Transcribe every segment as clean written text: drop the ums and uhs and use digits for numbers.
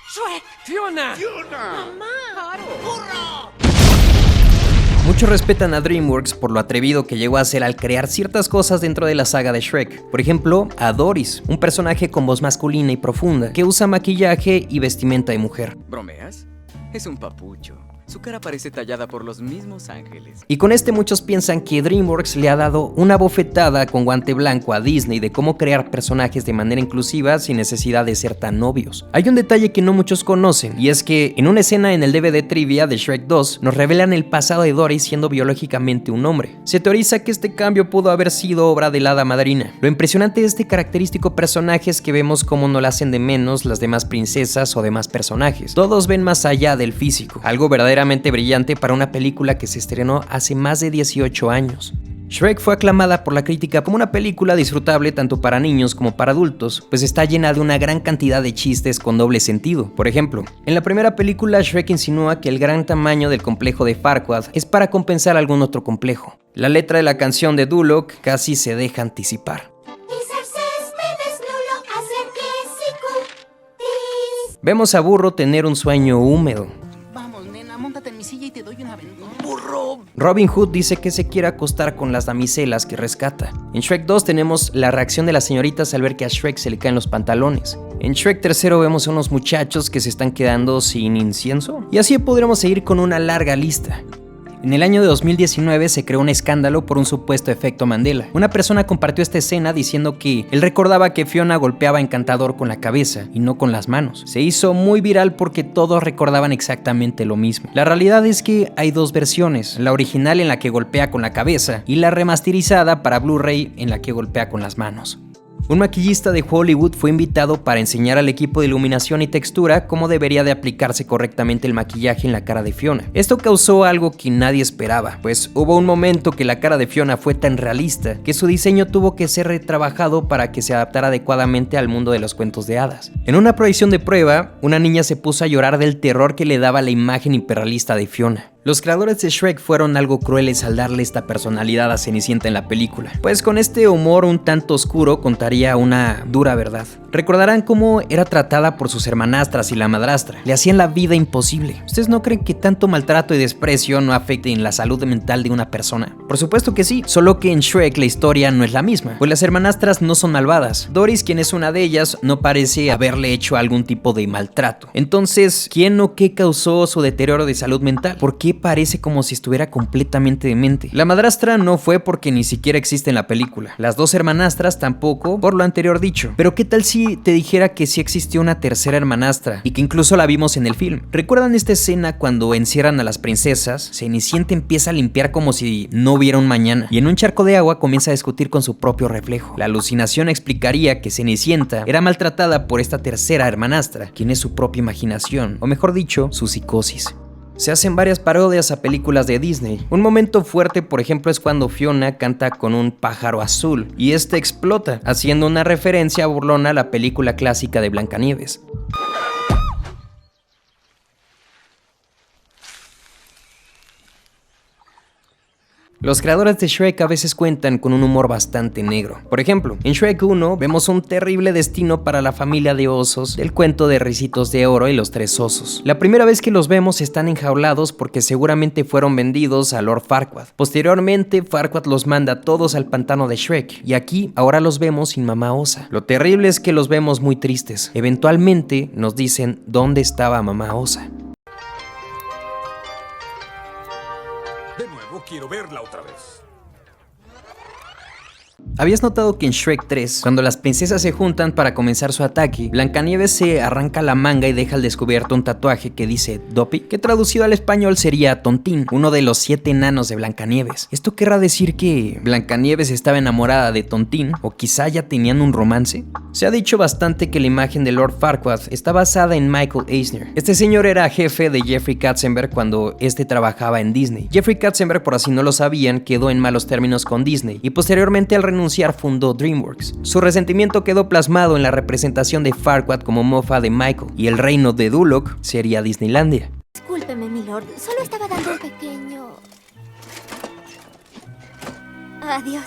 ¡Shrek! ¡Fiona! ¡Mamá! ¡Burro! Muchos respetan a DreamWorks por lo atrevido que llegó a ser al crear ciertas cosas dentro de la saga de Shrek. Por ejemplo, a Doris, un personaje con voz masculina y profunda, que usa maquillaje y vestimenta de mujer. ¿Bromeas? Es un papucho. Su cara parece tallada por los mismos ángeles. Y con este muchos piensan que DreamWorks le ha dado una bofetada con guante blanco a Disney de cómo crear personajes de manera inclusiva sin necesidad de ser tan obvios. Hay un detalle que no muchos conocen, y es que en una escena en el DVD trivia de Shrek 2 nos revelan el pasado de Doris siendo biológicamente un hombre. Se teoriza que este cambio pudo haber sido obra de la hada madrina. Lo impresionante de este característico personaje es que vemos cómo no la hacen de menos las demás princesas o demás personajes. Todos ven más allá del físico, algo verdaderamente brillante para una película que se estrenó hace más de 18 años. Shrek fue aclamada por la crítica como una película disfrutable tanto para niños como para adultos, pues está llena de una gran cantidad de chistes con doble sentido. Por ejemplo, en la primera película Shrek insinúa que el gran tamaño del complejo de Farquaad es para compensar algún otro complejo. La letra de la canción de Duloc casi se deja anticipar. Vemos a Burro tener un sueño húmedo. Móntate en mi silla y te doy una aventura. ¡Burro! Robin Hood dice que se quiere acostar con las damiselas que rescata. En Shrek 2 tenemos la reacción de las señoritas al ver que a Shrek se le caen los pantalones. En Shrek 3 vemos a unos muchachos que se están quedando sin incienso. Y así podremos seguir con una larga lista. En el año de 2019 se creó un escándalo por un supuesto efecto Mandela. Una persona compartió esta escena diciendo que él recordaba que Fiona golpeaba a Encantador con la cabeza y no con las manos. Se hizo muy viral porque todos recordaban exactamente lo mismo. La realidad es que hay dos versiones, la original en la que golpea con la cabeza y la remasterizada para Blu-ray en la que golpea con las manos. Un maquillista de Hollywood fue invitado para enseñar al equipo de iluminación y textura cómo debería de aplicarse correctamente el maquillaje en la cara de Fiona. Esto causó algo que nadie esperaba, pues hubo un momento que la cara de Fiona fue tan realista que su diseño tuvo que ser retrabajado para que se adaptara adecuadamente al mundo de los cuentos de hadas. En una proyección de prueba, una niña se puso a llorar del terror que le daba la imagen hiperrealista de Fiona. Los creadores de Shrek fueron algo crueles al darle esta personalidad a Cenicienta en la película, pues con este humor un tanto oscuro contaría una dura verdad. Recordarán cómo era tratada por sus hermanastras y la madrastra, le hacían la vida imposible. ¿Ustedes no creen que tanto maltrato y desprecio no afecten la salud mental de una persona? Por supuesto que sí, solo que en Shrek la historia no es la misma, pues las hermanastras no son malvadas. Doris, quien es una de ellas, no parece haberle hecho algún tipo de maltrato. Entonces, ¿quién o qué causó su deterioro de salud mental? ¿Por qué parece como si estuviera completamente demente? La madrastra no fue porque ni siquiera existe en la película. Las dos hermanastras tampoco, por lo anterior dicho. Pero ¿qué tal si te dijera que sí existió una tercera hermanastra y que incluso la vimos en el film? ¿Recuerdan esta escena cuando encierran a las princesas? Cenicienta empieza a limpiar como si no hubiera un mañana y en un charco de agua comienza a discutir con su propio reflejo. La alucinación explicaría que Cenicienta era maltratada por esta tercera hermanastra, quien es su propia imaginación, o mejor dicho, su psicosis. Se hacen varias parodias a películas de Disney. Un momento fuerte, por ejemplo, es cuando Fiona canta con un pájaro azul y este explota, haciendo una referencia burlona a la película clásica de Blancanieves. Los creadores de Shrek a veces cuentan con un humor bastante negro. Por ejemplo, en Shrek 1 vemos un terrible destino para la familia de osos del cuento de Ricitos de Oro y los tres osos. La primera vez que los vemos están enjaulados porque seguramente fueron vendidos a Lord Farquaad. Posteriormente, Farquaad los manda a todos al pantano de Shrek y aquí ahora los vemos sin mamá osa. Lo terrible es que los vemos muy tristes. Eventualmente nos dicen dónde estaba mamá osa. De nuevo quiero verla otra vez. ¿Habías notado que en Shrek 3, cuando las princesas se juntan para comenzar su ataque, Blancanieves se arranca la manga y deja al descubierto un tatuaje que dice Doppy, que traducido al español sería Tontín, uno de los 7 enanos de Blancanieves? Esto querrá decir que Blancanieves estaba enamorada de Tontín, o quizá ya tenían un romance. Se ha dicho bastante que la imagen de Lord Farquaad está basada en Michael Eisner. Este señor era jefe de Jeffrey Katzenberg cuando este trabajaba en Disney. Jeffrey Katzenberg, por así no lo sabían, quedó en malos términos con Disney y posteriormente al renunciar fundó DreamWorks. Su resentimiento quedó plasmado en la representación de Farquaad como mofa de Michael, y el reino de Duloc sería Disneylandia. Discúlpeme, milord, solo estaba dando un pequeño... Adiós.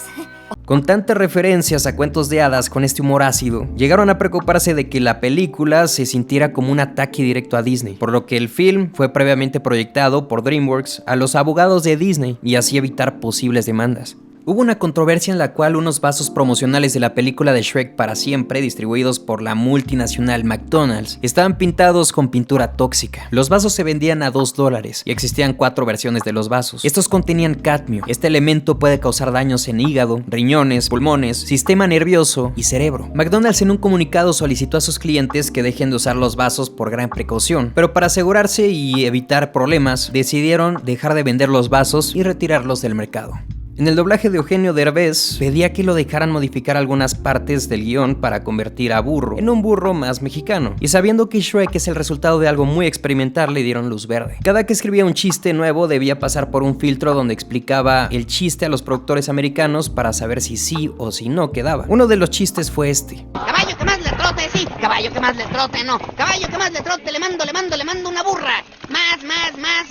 Con tantas referencias a cuentos de hadas con este humor ácido, llegaron a preocuparse de que la película se sintiera como un ataque directo a Disney, por lo que el film fue previamente proyectado por DreamWorks a los abogados de Disney y así evitar posibles demandas. Hubo una controversia en la cual unos vasos promocionales de la película de Shrek para siempre, distribuidos por la multinacional McDonald's, estaban pintados con pintura tóxica. Los vasos se vendían a $2 y existían 4 versiones de los vasos. Estos contenían cadmio. Este elemento puede causar daños en hígado, riñones, pulmones, sistema nervioso y cerebro. McDonald's en un comunicado solicitó a sus clientes que dejen de usar los vasos por gran precaución, pero para asegurarse y evitar problemas, decidieron dejar de vender los vasos y retirarlos del mercado. En el doblaje de Eugenio Derbez, pedía que lo dejaran modificar algunas partes del guión para convertir a Burro en un burro más mexicano. Y sabiendo que Shrek es el resultado de algo muy experimental, le dieron luz verde. Cada que escribía un chiste nuevo debía pasar por un filtro donde explicaba el chiste a los productores americanos para saber si sí o si no quedaba. Uno de los chistes fue este. Caballo que más le trote, sí. Caballo que más le trote, no. Caballo que más le trote, le mando una burra. Más,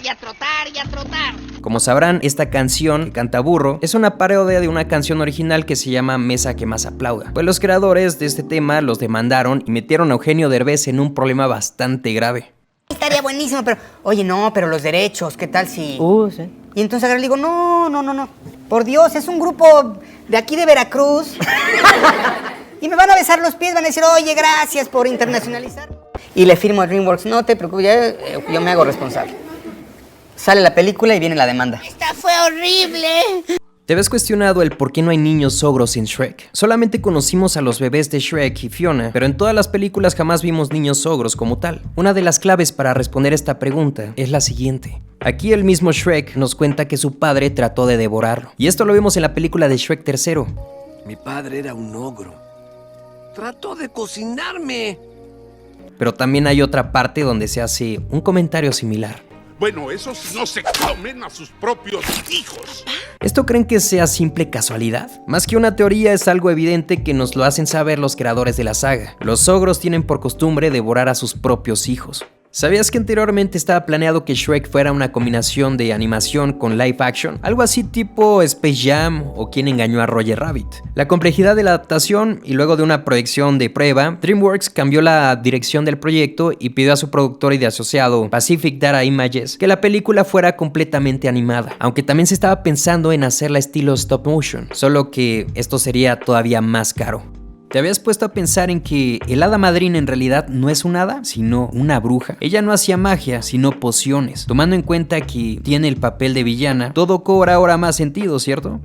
y a trotar, y a trotar. Como sabrán, esta canción que canta Burro es una parodia de una canción original que se llama Mesa que más aplauda. Pues los creadores de este tema los demandaron y metieron a Eugenio Derbez en un problema bastante grave. Estaría buenísimo, pero... Oye, no, pero los derechos, ¿qué tal si...? Sí. Y entonces agarro y le digo, no. Por Dios, es un grupo de aquí de Veracruz. Y me van a besar los pies, van a decir, oye, gracias por internacionalizar. Y le firmo a DreamWorks, no te preocupes, yo me hago responsable. Sale la película y viene la demanda. ¡Esta fue horrible! ¿Te habías cuestionado el por qué no hay niños ogros en Shrek? Solamente conocimos a los bebés de Shrek y Fiona, pero en todas las películas jamás vimos niños ogros como tal. Una de las claves para responder esta pregunta es la siguiente. Aquí el mismo Shrek nos cuenta que su padre trató de devorarlo. Y esto lo vemos en la película de Shrek 3. Mi padre era un ogro. Trató de cocinarme. Pero también hay otra parte donde se hace un comentario similar. Bueno, esos no se comen a sus propios hijos. ¿Esto creen que sea simple casualidad? Más que una teoría, es algo evidente que nos lo hacen saber los creadores de la saga. Los ogros tienen por costumbre devorar a sus propios hijos. ¿Sabías que anteriormente estaba planeado que Shrek fuera una combinación de animación con live action? Algo así tipo Space Jam o Quién engañó a Roger Rabbit. La complejidad de la adaptación y luego de una proyección de prueba, DreamWorks cambió la dirección del proyecto y pidió a su productor y de asociado Pacific Data Images que la película fuera completamente animada, aunque también se estaba pensando en hacerla estilo stop motion, solo que esto sería todavía más caro. ¿Te habías puesto a pensar en que el hada madrina en realidad no es un hada, sino una bruja? Ella no hacía magia, sino pociones. Tomando en cuenta que tiene el papel de villana, todo cobra ahora más sentido, ¿cierto?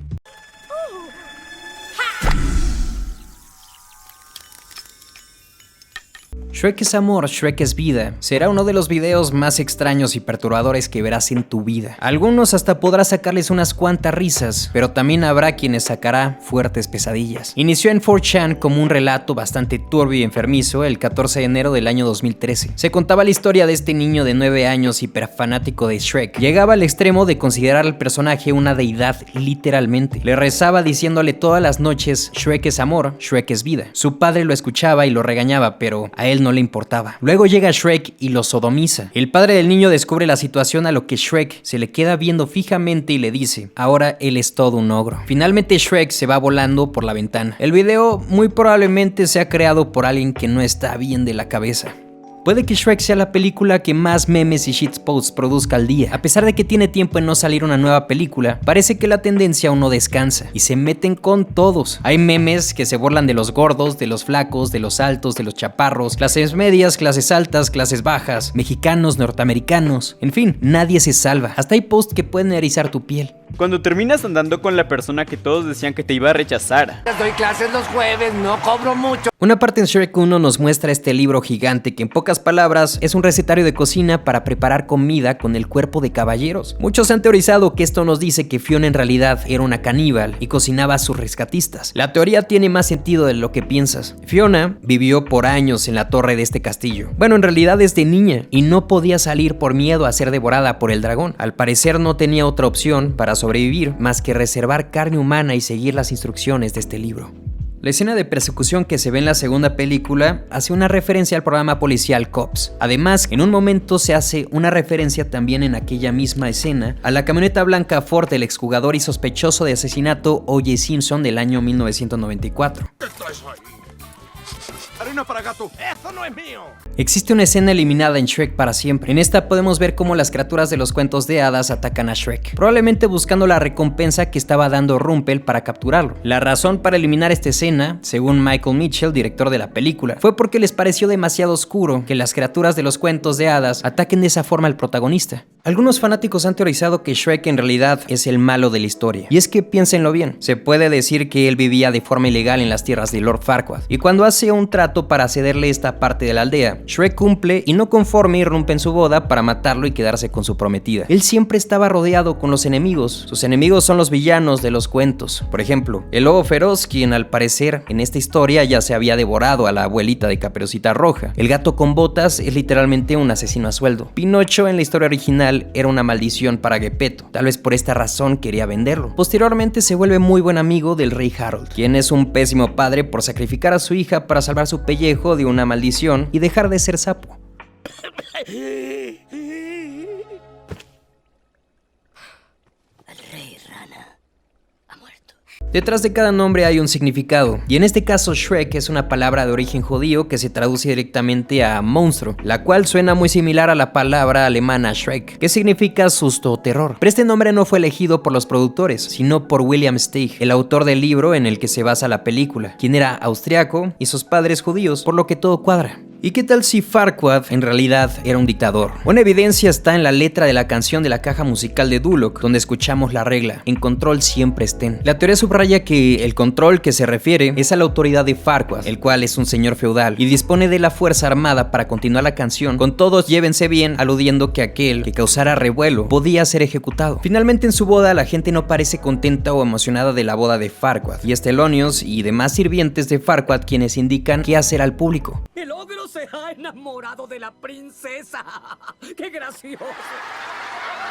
Shrek es amor, Shrek es vida. Será uno de los videos más extraños y perturbadores que verás en tu vida. A algunos hasta podrás sacarles unas cuantas risas, pero también habrá quienes sacará fuertes pesadillas. Inició en 4chan como un relato bastante turbio y enfermizo el 14 de enero del año 2013. Se contaba la historia de este niño de 9 años hiperfanático de Shrek. Llegaba al extremo de considerar al personaje una deidad literalmente. Le rezaba diciéndole todas las noches, Shrek es amor, Shrek es vida. Su padre lo escuchaba y lo regañaba, pero a él no le importaba. Luego llega Shrek y lo sodomiza. El padre del niño descubre la situación, a lo que Shrek se le queda viendo fijamente y le dice, ahora él es todo un ogro. Finalmente Shrek se va volando por la ventana. El video muy probablemente sea creado por alguien que no está bien de la cabeza. Puede que Shrek sea la película que más memes y shitposts produzca al día. A pesar de que tiene tiempo en no salir una nueva película, parece que la tendencia aún no descansa y se meten con todos. Hay memes que se burlan de los gordos, de los flacos, de los altos, de los chaparros, clases medias, clases altas, clases bajas, mexicanos, norteamericanos, en fin, nadie se salva. Hasta hay posts que pueden erizar tu piel. Cuando terminas andando con la persona que todos decían que te iba a rechazar. Doy clases los jueves, no cobro mucho. Una parte en Shrek 1 nos muestra este libro gigante que en pocas palabras es un recetario de cocina para preparar comida con el cuerpo de caballeros. Muchos han teorizado que esto nos dice que Fiona en realidad era una caníbal y cocinaba a sus rescatistas. La teoría tiene más sentido de lo que piensas. Fiona vivió por años en la torre de este castillo. Bueno, en realidad desde niña, y no podía salir por miedo a ser devorada por el dragón. Al parecer no tenía otra opción para sobrevivir más que reservar carne humana y seguir las instrucciones de este libro. La escena de persecución que se ve en la segunda película hace una referencia al programa policial Cops. Además, en un momento se hace una referencia también en aquella misma escena a la camioneta blanca Ford del exjugador y sospechoso de asesinato O.J. Simpson del año 1994. Arena para gato. ¡Eso no es mío! Existe una escena eliminada en Shrek para siempre. En esta podemos ver cómo las criaturas de los cuentos de hadas atacan a Shrek, probablemente buscando la recompensa que estaba dando Rumpel para capturarlo. La razón para eliminar esta escena, según Michael Mitchell, director de la película, fue porque les pareció demasiado oscuro que las criaturas de los cuentos de hadas ataquen de esa forma al protagonista. Algunos fanáticos han teorizado que Shrek en realidad es el malo de la historia. Y es que piénsenlo bien, se puede decir que él vivía de forma ilegal en las tierras de Lord Farquaad, y cuando hace un trato para cederle esta parte de la aldea, Shrek cumple y no conforme irrumpe en su boda para matarlo y quedarse con su prometida. Él siempre estaba rodeado con los enemigos. Sus enemigos son los villanos de los cuentos. Por ejemplo, el lobo feroz, quien al parecer en esta historia ya se había devorado a la abuelita de Caperucita Roja. El gato con botas es literalmente un asesino a sueldo. Pinocho en la historia original era una maldición para Geppetto. Tal vez por esta razón quería venderlo. Posteriormente se vuelve muy buen amigo del rey Harold, quien es un pésimo padre por sacrificar a su hija para salvar su pellejo de una maldición y dejar de ser sapo. Detrás de cada nombre hay un significado, y en este caso Shrek es una palabra de origen judío que se traduce directamente a monstruo, la cual suena muy similar a la palabra alemana Schreck, que significa susto o terror. Pero este nombre no fue elegido por los productores, sino por William Steig, el autor del libro en el que se basa la película, quien era austriaco y sus padres judíos, por lo que todo cuadra. ¿Y qué tal si Farquaad en realidad era un dictador? Una evidencia está en la letra de la canción de la caja musical de Duloc, donde escuchamos la regla: en control siempre estén. La teoría subraya que el control que se refiere es a la autoridad de Farquaad, el cual es un señor feudal y dispone de la fuerza armada para continuar la canción con todos llévense bien, aludiendo que aquel que causara revuelo podía ser ejecutado. Finalmente en su boda la gente no parece contenta o emocionada de la boda de Farquaad, y es Thelonious y demás sirvientes de Farquaad quienes indican qué hacer al público. El ogro se ha enamorado de la princesa. ¡Qué gracioso!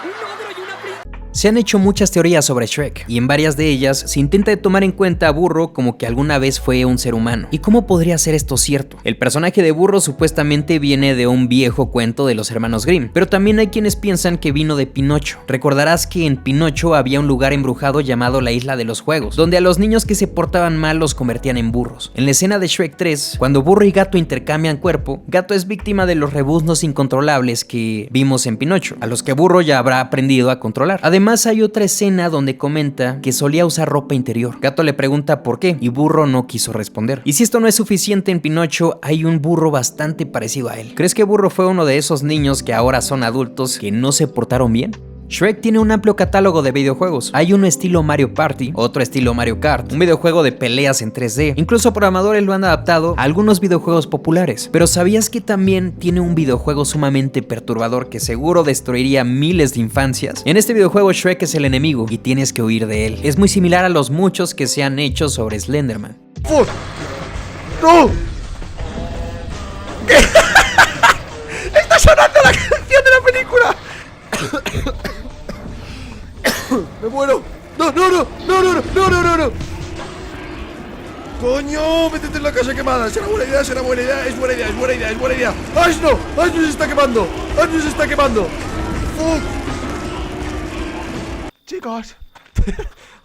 Un ogro y una princesa. Se han hecho muchas teorías sobre Shrek, y en varias de ellas se intenta tomar en cuenta a Burro como que alguna vez fue un ser humano. ¿Y cómo podría ser esto cierto? El personaje de Burro supuestamente viene de un viejo cuento de los hermanos Grimm, pero también hay quienes piensan que vino de Pinocho. Recordarás que en Pinocho había un lugar embrujado llamado la Isla de los Juegos, donde a los niños que se portaban mal los convertían en burros. En la escena de Shrek 3, cuando Burro y Gato intercambian cuerpo, Gato es víctima de los rebuznos incontrolables que vimos en Pinocho, a los que Burro ya habrá aprendido a controlar. Además hay otra escena donde comenta que solía usar ropa interior. Gato le pregunta por qué y Burro no quiso responder. Y si esto no es suficiente, en Pinocho hay un burro bastante parecido a él. ¿Crees que Burro fue uno de esos niños que ahora son adultos que no se portaron bien? Shrek tiene un amplio catálogo de videojuegos. Hay uno estilo Mario Party, otro estilo Mario Kart, un videojuego de peleas en 3D. Incluso programadores lo han adaptado a algunos videojuegos populares. Pero ¿sabías que también tiene un videojuego sumamente perturbador que seguro destruiría miles de infancias? En este videojuego Shrek es el enemigo y tienes que huir de él. Es muy similar a los muchos que se han hecho sobre Slenderman. ¡Oh! ¡No! ¿Qué? ¡Está sonando la canción de la película! ¡Me muero! ¡No, no, no! ¡No, no, no! ¡No, no, no, no! ¡Coño! ¡Métete en la casa quemada! ¡Será buena idea, será buena idea! ¡Es buena idea, es buena idea, es buena idea! ¡Ay, no! ¡Ay, no se está quemando! ¡Ay, no se está quemando! ¡Fuck! Chicos.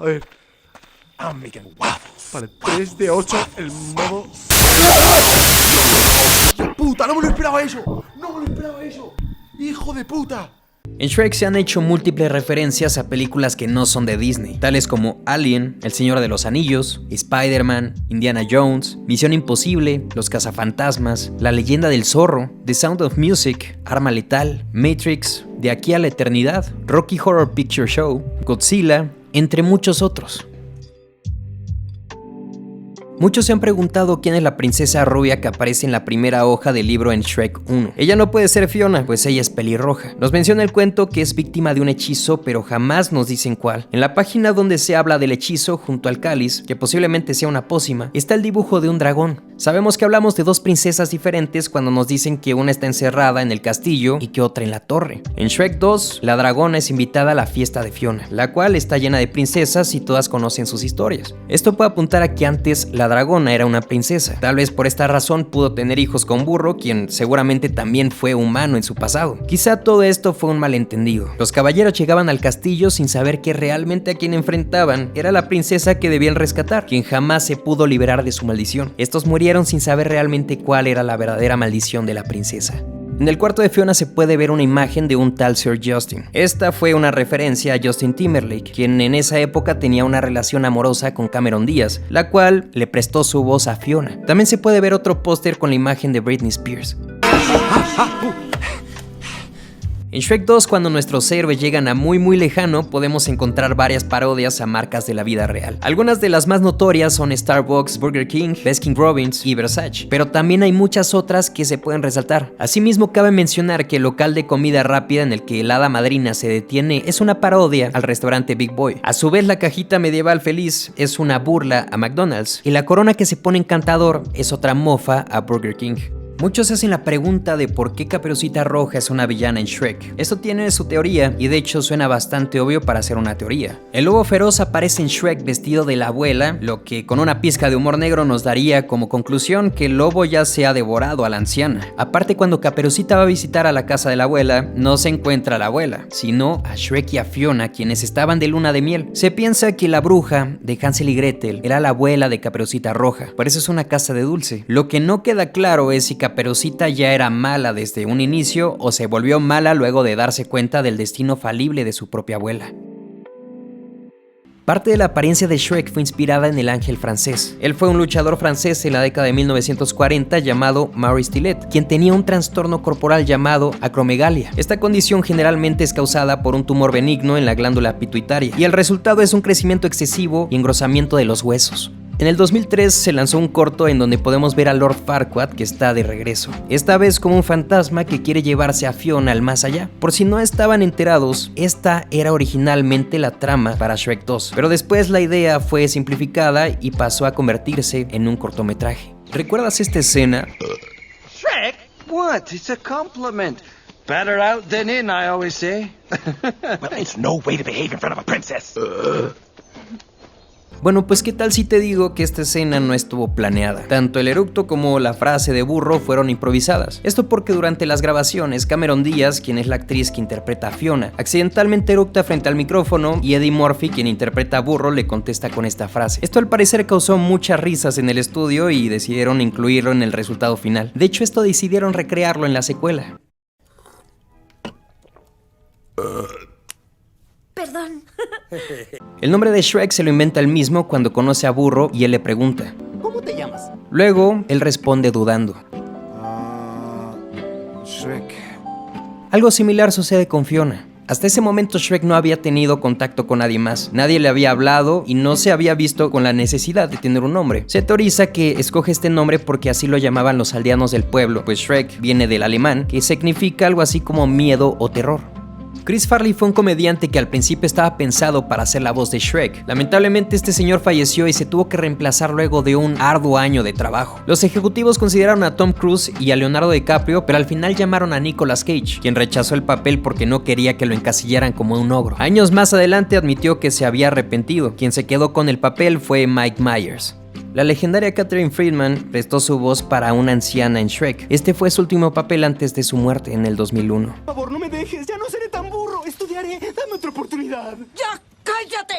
A ver. I'm making waffles. Vale, 3 de 8, el modo... ¡Hijo de puta! ¡No me lo esperaba eso! ¡No me lo esperaba eso! ¡Hijo de puta! En Shrek se han hecho múltiples referencias a películas que no son de Disney, tales como Alien, El Señor de los Anillos, Spider-Man, Indiana Jones, Misión Imposible, Los Cazafantasmas, La Leyenda del Zorro, The Sound of Music, Arma Letal, Matrix, De Aquí a la Eternidad, Rocky Horror Picture Show, Godzilla, entre muchos otros. Muchos se han preguntado quién es la princesa rubia que aparece en la primera hoja del libro en Shrek 1. Ella no puede ser Fiona, pues ella es pelirroja. Nos menciona el cuento que es víctima de un hechizo, pero jamás nos dicen cuál. En la página donde se habla del hechizo, junto al cáliz, que posiblemente sea una pócima, está el dibujo de un dragón. Sabemos que hablamos de dos princesas diferentes cuando nos dicen que una está encerrada en el castillo y que otra en la torre. En Shrek 2, la dragona es invitada a la fiesta de Fiona, la cual está llena de princesas y todas conocen sus historias. Esto puede apuntar a que antes la la dragona era una princesa. Tal vez por esta razón pudo tener hijos con Burro, quien seguramente también fue humano en su pasado. Quizá todo esto fue un malentendido. Los caballeros llegaban al castillo sin saber que realmente a quien enfrentaban era la princesa que debían rescatar, quien jamás se pudo liberar de su maldición. Estos murieron sin saber realmente cuál era la verdadera maldición de la princesa. En el cuarto de Fiona se puede ver una imagen de un tal Sir Justin. Esta fue una referencia a Justin Timberlake, quien en esa época tenía una relación amorosa con Cameron Díaz, la cual le prestó su voz a Fiona. También se puede ver otro póster con la imagen de Britney Spears. En Shrek 2, cuando nuestros héroes llegan a muy lejano, podemos encontrar varias parodias a marcas de la vida real. Algunas de las más notorias son Starbucks, Burger King, Baskin-Robbins y Versace, pero también hay muchas otras que se pueden resaltar. Asimismo, cabe mencionar que el local de comida rápida en el que el hada madrina se detiene es una parodia al restaurante Big Boy. A su vez, la cajita medieval feliz es una burla a McDonald's, y la corona que se pone encantador es otra mofa a Burger King. Muchos se hacen la pregunta de por qué Caperucita Roja es una villana en Shrek. Esto tiene su teoría y de hecho suena bastante obvio para ser una teoría. El lobo feroz aparece en Shrek vestido de la abuela, lo que con una pizca de humor negro nos daría como conclusión que el lobo ya se ha devorado a la anciana. Aparte, cuando Caperucita va a visitar a la casa de la abuela, no se encuentra a la abuela, sino a Shrek y a Fiona, quienes estaban de luna de miel. Se piensa que la bruja de Hansel y Gretel era la abuela de Caperucita Roja, por eso es una casa de dulce. Lo que no queda claro es si Caperucita ya era mala desde un inicio o se volvió mala luego de darse cuenta del destino falible de su propia abuela. Parte de la apariencia de Shrek fue inspirada en el ángel francés. Él fue un luchador francés en la década de 1940 llamado Maurice Tillet, quien tenía un trastorno corporal llamado acromegalia. Esta condición generalmente es causada por un tumor benigno en la glándula pituitaria, y el resultado es un crecimiento excesivo y engrosamiento de los huesos. En el 2003 se lanzó un corto en donde podemos ver a Lord Farquaad, que está de regreso, esta vez como un fantasma que quiere llevarse a Fiona al más allá. Por si no estaban enterados, esta era originalmente la trama para Shrek 2, pero después la idea fue simplificada y pasó a convertirse en un cortometraje. ¿Recuerdas esta escena? Shrek? What? It's a compliment. Better out than in, I always say. But there's no way to behave in front of a princess. Bueno, pues qué tal si te digo que esta escena no estuvo planeada. Tanto el eructo como la frase de burro fueron improvisadas. Esto porque durante las grabaciones, Cameron Díaz, quien es la actriz que interpreta a Fiona, accidentalmente eructa frente al micrófono y Eddie Murphy, quien interpreta a Burro, le contesta con esta frase. Esto al parecer causó muchas risas en el estudio y decidieron incluirlo en el resultado final. De hecho, esto decidieron recrearlo en la secuela. Perdón. El nombre de Shrek se lo inventa él mismo cuando conoce a Burro y él le pregunta: ¿Cómo te llamas? Luego, él responde dudando. Shrek. Algo similar sucede con Fiona. Hasta ese momento Shrek no había tenido contacto con nadie más, nadie le había hablado y no se había visto con la necesidad de tener un nombre. Se teoriza que escoge este nombre porque así lo llamaban los aldeanos del pueblo, pues Shrek viene del alemán, que significa algo así como miedo o terror. Chris Farley fue un comediante que al principio estaba pensado para hacer la voz de Shrek. Lamentablemente este señor falleció y se tuvo que reemplazar luego de un arduo año de trabajo. Los ejecutivos consideraron a Tom Cruise y a Leonardo DiCaprio, pero al final llamaron a Nicolas Cage, quien rechazó el papel porque no quería que lo encasillaran como un ogro. Años más adelante admitió que se había arrepentido. Quien se quedó con el papel fue Mike Myers. La legendaria Catherine Friedman prestó su voz para una anciana en Shrek. Este fue su último papel antes de su muerte en el 2001. Por favor, no me dejes, ya no seré tan burro. Estudiaré, dame otra oportunidad. ¡Ya, cállate!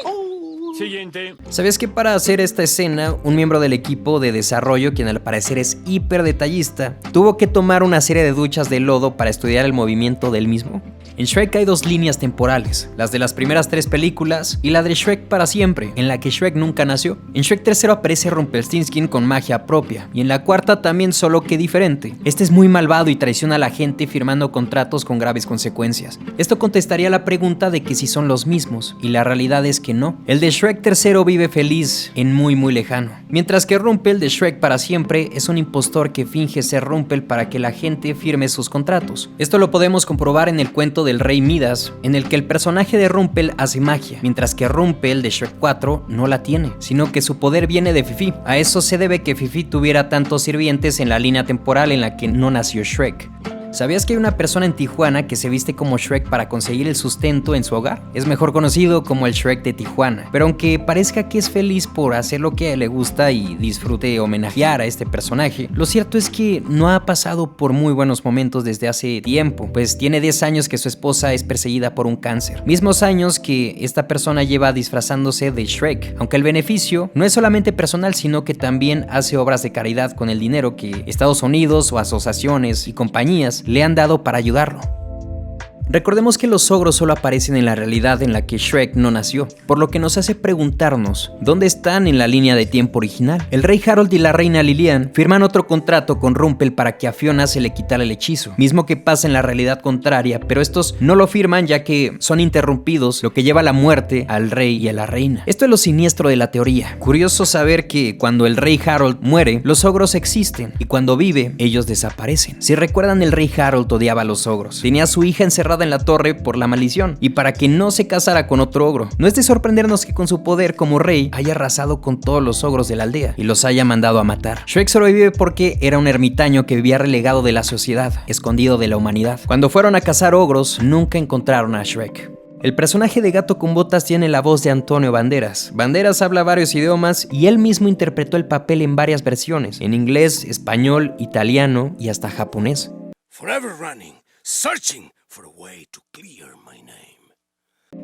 Siguiente. ¿Sabías que para hacer esta escena, un miembro del equipo de desarrollo, quien al parecer es hiper detallista, tuvo que tomar una serie de duchas de lodo para estudiar el movimiento del mismo? En Shrek hay dos líneas temporales, las de las primeras 3 películas y la de Shrek para siempre, en la que Shrek nunca nació. En Shrek 3 aparece Rumpelstiltskin con magia propia, y en la cuarta también, solo que diferente. Este es muy malvado y traiciona a la gente firmando contratos con graves consecuencias. Esto contestaría la pregunta de que si son los mismos, y la realidad es que no. El de Shrek 3 vive feliz en muy lejano, mientras que Rumpel de Shrek para siempre es un impostor que finge ser Rumpel para que la gente firme sus contratos. Esto lo podemos comprobar en el cuento del Rey Midas, en el que el personaje de Rumpel hace magia, mientras que Rumpel de Shrek 4 no la tiene, sino que su poder viene de Fifi. A eso se debe que Fifi tuviera tantos sirvientes en la línea temporal en la que no nació Shrek. ¿Sabías que hay una persona en Tijuana que se viste como Shrek para conseguir el sustento en su hogar? Es mejor conocido como el Shrek de Tijuana, pero aunque parezca que es feliz por hacer lo que a él le gusta y disfrute homenajear a este personaje, lo cierto es que no ha pasado por muy buenos momentos desde hace tiempo, pues tiene 10 años que su esposa es perseguida por un cáncer, mismos años que esta persona lleva disfrazándose de Shrek, aunque el beneficio no es solamente personal, sino que también hace obras de caridad con el dinero que Estados Unidos o asociaciones y compañías le han dado para ayudarlo. Recordemos que los ogros solo aparecen en la realidad en la que Shrek no nació, por lo que nos hace preguntarnos ¿dónde están en la línea de tiempo original? El rey Harold y la reina Lilian firman otro contrato con Rumpel para que a Fiona se le quitara el hechizo, mismo que pasa en la realidad contraria, pero estos no lo firman ya que son interrumpidos, lo que lleva a la muerte al rey y a la reina. Esto es lo siniestro de la teoría. Curioso saber que cuando el rey Harold muere, los ogros existen, y cuando vive, ellos desaparecen. Si recuerdan, el rey Harold odiaba a los ogros. Tenía a su hija encerrada en la torre por la maldición y para que no se casara con otro ogro. No es de sorprendernos que con su poder como rey haya arrasado con todos los ogros de la aldea y los haya mandado a matar. Shrek sobrevive porque era un ermitaño que vivía relegado de la sociedad, escondido de la humanidad. Cuando fueron a cazar ogros, nunca encontraron a Shrek. El personaje de Gato con Botas tiene la voz de Antonio Banderas. Banderas habla varios idiomas y él mismo interpretó el papel en varias versiones, en inglés, español, italiano y hasta japonés. Forever running, searching for a way to clear my name.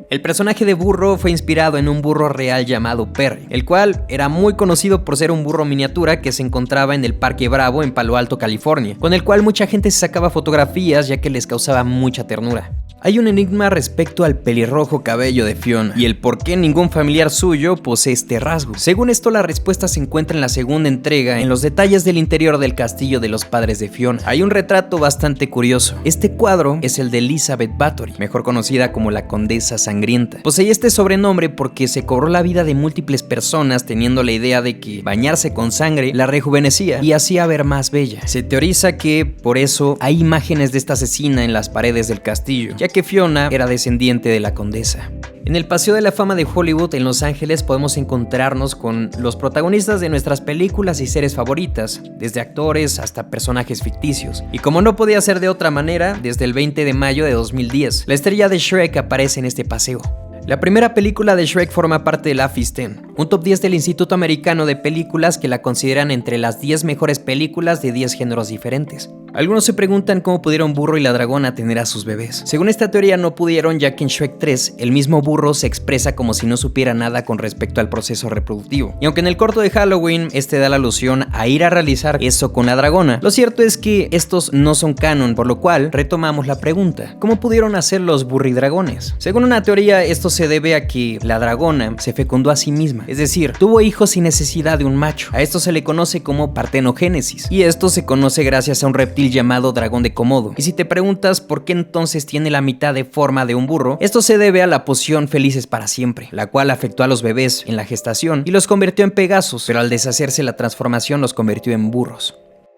El personaje de Burro fue inspirado en un burro real llamado Perry, el cual era muy conocido por ser un burro miniatura que se encontraba en el Parque Bravo en Palo Alto, California, con el cual mucha gente se sacaba fotografías ya que les causaba mucha ternura. Hay un enigma respecto al pelirrojo cabello de Fiona y el por qué ningún familiar suyo posee este rasgo. Según esto, la respuesta se encuentra en la segunda entrega, en los detalles del interior del castillo de los padres de Fiona. Hay un retrato bastante curioso. Este cuadro es el de Elizabeth Bathory, mejor conocida como la Condesa Sangrienta. Poseía este sobrenombre porque se cobró la vida de múltiples personas teniendo la idea de que bañarse con sangre la rejuvenecía y hacía ver más bella. Se teoriza que por eso hay imágenes de esta asesina en las paredes del castillo, ya que Fiona era descendiente de la condesa. En el Paseo de la Fama de Hollywood en Los Ángeles podemos encontrarnos con los protagonistas de nuestras películas y series favoritas, desde actores hasta personajes ficticios. Y como no podía ser de otra manera, desde el 20 de mayo de 2010, la estrella de Shrek aparece en este paseo. La primera película de Shrek forma parte del AFIS 10, un top 10 del Instituto Americano de Películas que la consideran entre las 10 mejores películas de 10 géneros diferentes. Algunos se preguntan cómo pudieron Burro y la Dragona tener a sus bebés. Según esta teoría no pudieron, ya que en Shrek 3 el mismo Burro se expresa como si no supiera nada con respecto al proceso reproductivo. Y aunque en el corto de Halloween este da la alusión a ir a realizar eso con la Dragona, lo cierto es que estos no son canon, por lo cual retomamos la pregunta: ¿cómo pudieron hacer los burridragones? Según una teoría, esto se debe a que la Dragona se fecundó a sí misma, es decir, tuvo hijos sin necesidad de un macho. A esto se le conoce como partenogénesis, y esto se conoce gracias a un reptil llamado dragón de Komodo. Y si te preguntas por qué entonces tiene la mitad de forma de un burro, esto se debe a la poción Felices para Siempre, la cual afectó a los bebés en la gestación y los convirtió en Pegasos, pero al deshacerse la transformación los convirtió en burros.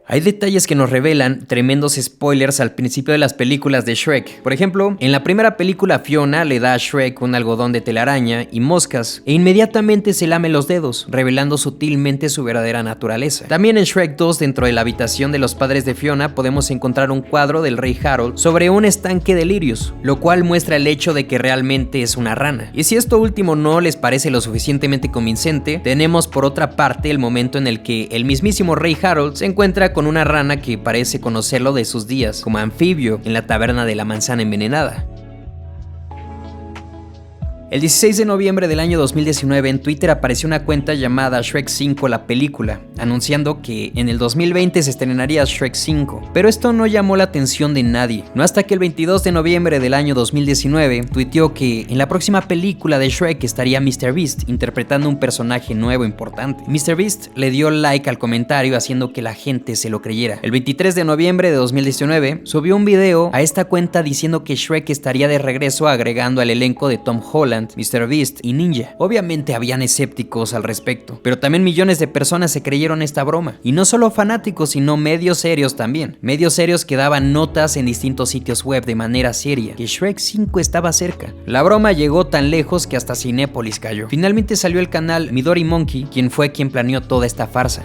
Hay detalles que nos revelan tremendos spoilers al principio de las películas de Shrek. Por ejemplo, en la primera película Fiona le da a Shrek un algodón de telaraña y moscas e inmediatamente se lame los dedos, revelando sutilmente su verdadera naturaleza. También en Shrek 2, dentro de la habitación de los padres de Fiona, podemos encontrar un cuadro del rey Harold sobre un estanque de lirios, lo cual muestra el hecho de que realmente es una rana. Y si esto último no les parece lo suficientemente convincente, tenemos por otra parte el momento en el que el mismísimo rey Harold se encuentra con una rana que parece conocerlo de sus días como anfibio en la taberna de la manzana envenenada. El 16 de noviembre del año 2019 en Twitter apareció una cuenta llamada Shrek 5 la película, anunciando que en el 2020 se estrenaría Shrek 5, pero esto no llamó la atención de nadie, no hasta que el 22 de noviembre del año 2019 tuiteó que en la próxima película de Shrek estaría MrBeast interpretando un personaje nuevo importante. MrBeast le dio like al comentario haciendo que la gente se lo creyera. El 23 de noviembre de 2019 subió un video a esta cuenta diciendo que Shrek estaría de regreso agregando al elenco de Tom Holland, MrBeast y Ninja. Obviamente habían escépticos al respecto, pero también millones de personas se creyeron esta broma. Y no solo fanáticos, sino medios serios también. Medios serios que daban notas en distintos sitios web de manera seria, que Shrek 5 estaba cerca. La broma llegó tan lejos que hasta Cinépolis cayó. Finalmente salió el canal Midori Monkey, quien fue quien planeó toda esta farsa.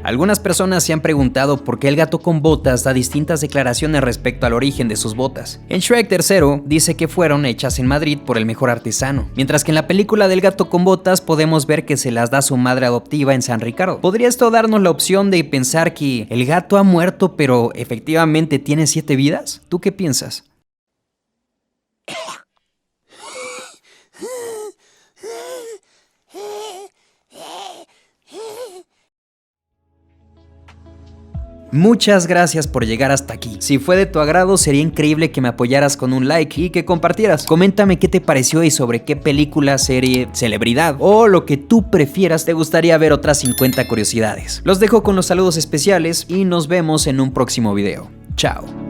Algunas personas se han preguntado por qué el gato con botas da distintas declaraciones respecto al origen de sus botas. En Shrek 3 dice que fueron hechas en Madrid por el mejor artesano, mientras que en la película del gato con botas podemos ver que se las da su madre adoptiva en San Ricardo. ¿Podría esto darnos la opción de pensar que el gato ha muerto pero efectivamente tiene 7 vidas? ¿Tú qué piensas? Muchas gracias por llegar hasta aquí. Si fue de tu agrado, sería increíble que me apoyaras con un like y que compartieras. Coméntame qué te pareció y sobre qué película, serie, celebridad o lo que tú prefieras te gustaría ver otras 50 curiosidades. Los dejo con los saludos especiales y nos vemos en un próximo video. Chao.